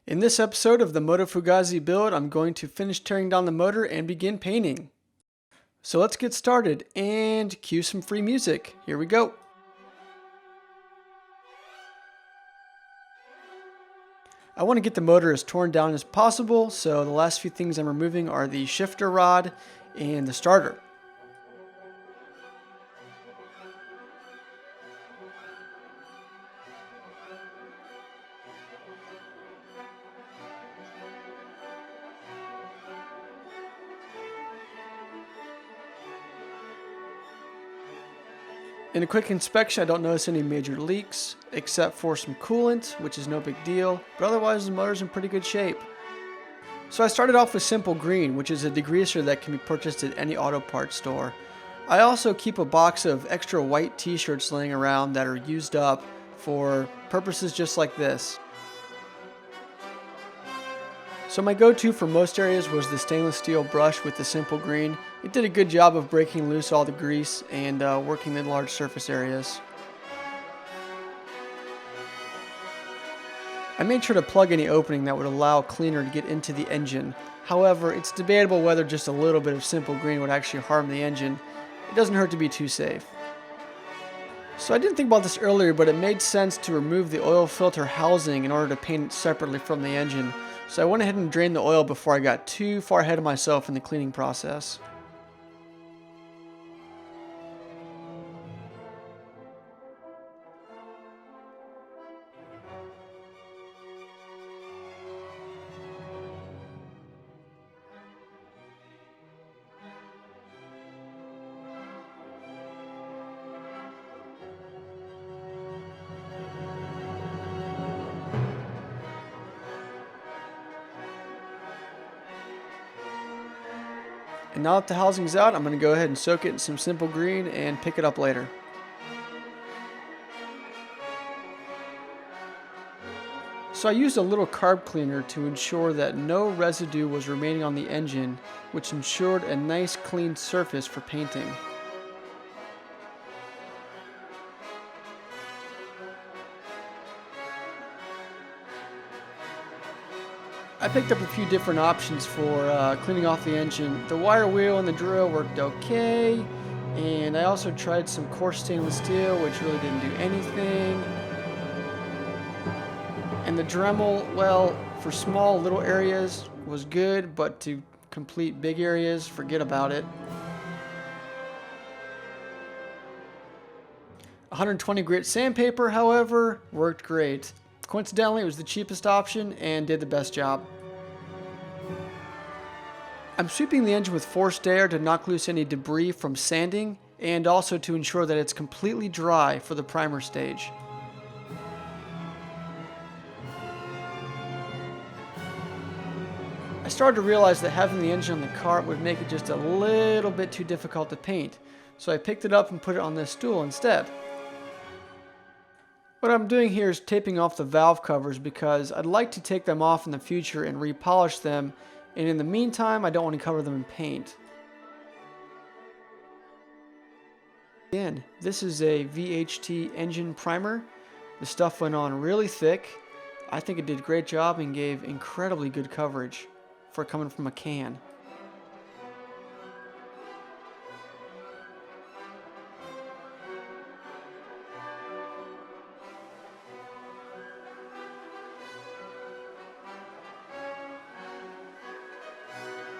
In this episode of the Moto Fugazi build, I'm going to finish tearing down the motor and begin painting. So let's get started and cue some free music. Here we go. I want to get the motor as torn down as possible, so the last few things I'm removing are the shifter rod and the starter. In a quick inspection, I don't notice any major leaks, except for some coolant, which is no big deal, but otherwise the motor's in pretty good shape. So I started off with Simple Green, which is a degreaser that can be purchased at any auto parts store. I also keep a box of extra white t-shirts laying around that are used up for purposes just like this. So my go-to for most areas was the stainless steel brush with the Simple Green. It did a good job of breaking loose all the grease and working the large surface areas. I made sure to plug any opening that would allow cleaner to get into the engine. However, it's debatable whether just a little bit of Simple Green would actually harm the engine. It doesn't hurt to be too safe. So I didn't think about this earlier, but it made sense to remove the oil filter housing in order to paint it separately from the engine. So I went ahead and drained the oil before I got too far ahead of myself in the cleaning process. And now that the housing's out, I'm going to go ahead and soak it in some Simple Green and pick it up later. So I used a little carb cleaner to ensure that no residue was remaining on the engine, which ensured a nice clean surface for painting. I picked up a few different options for cleaning off the engine. The wire wheel and the drill worked okay, and I also tried some coarse stainless steel, which really didn't do anything. And the Dremel, well, for small little areas was good, but to complete big areas, forget about it. 120 grit sandpaper, however, worked great. Coincidentally, it was the cheapest option and did the best job. I'm sweeping the engine with forced air to knock loose any debris from sanding and also to ensure that it's completely dry for the primer stage. I started to realize that having the engine on the cart would make it just a little bit too difficult to paint, so I picked it up and put it on this stool instead. What I'm doing here is taping off the valve covers because I'd like to take them off in the future and repolish them, and in the meantime I don't want to cover them in paint. Again, this is a VHT engine primer. The stuff went on really thick. I think it did a great job and gave incredibly good coverage for coming from a can.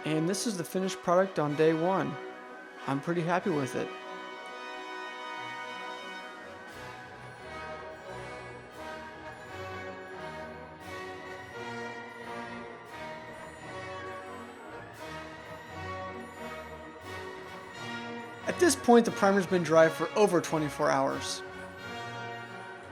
And this is the finished product on day one. I'm pretty happy with it. At this point, the primer's been dry for over 24 hours.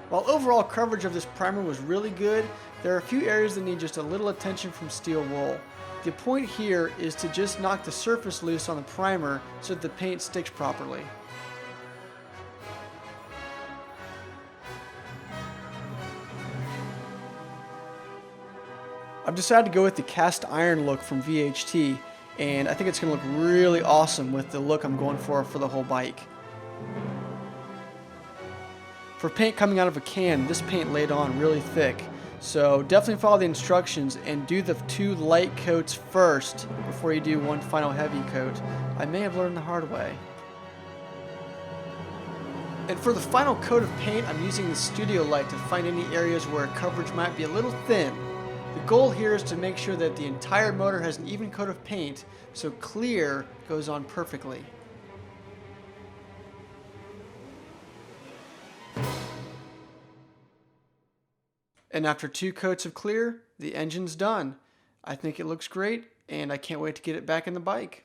While overall coverage of this primer was really good, there are a few areas that need just a little attention from steel wool. The point here is to just knock the surface loose on the primer so that the paint sticks properly. I've decided to go with the cast iron look from VHT, and I think it's going to look really awesome with the look I'm going for the whole bike. For paint coming out of a can, this paint laid on really thick, So definitely follow the instructions and do the 2 light coats first before you do one final heavy coat. I may have learned the hard way. And for the final coat of paint, I'm using the studio light to find any areas where coverage might be a little thin. The goal here is to make sure that the entire motor has an even coat of paint, so clear goes on perfectly. And after 2 coats of clear, the engine's done. I think it looks great, and I can't wait to get it back in the bike.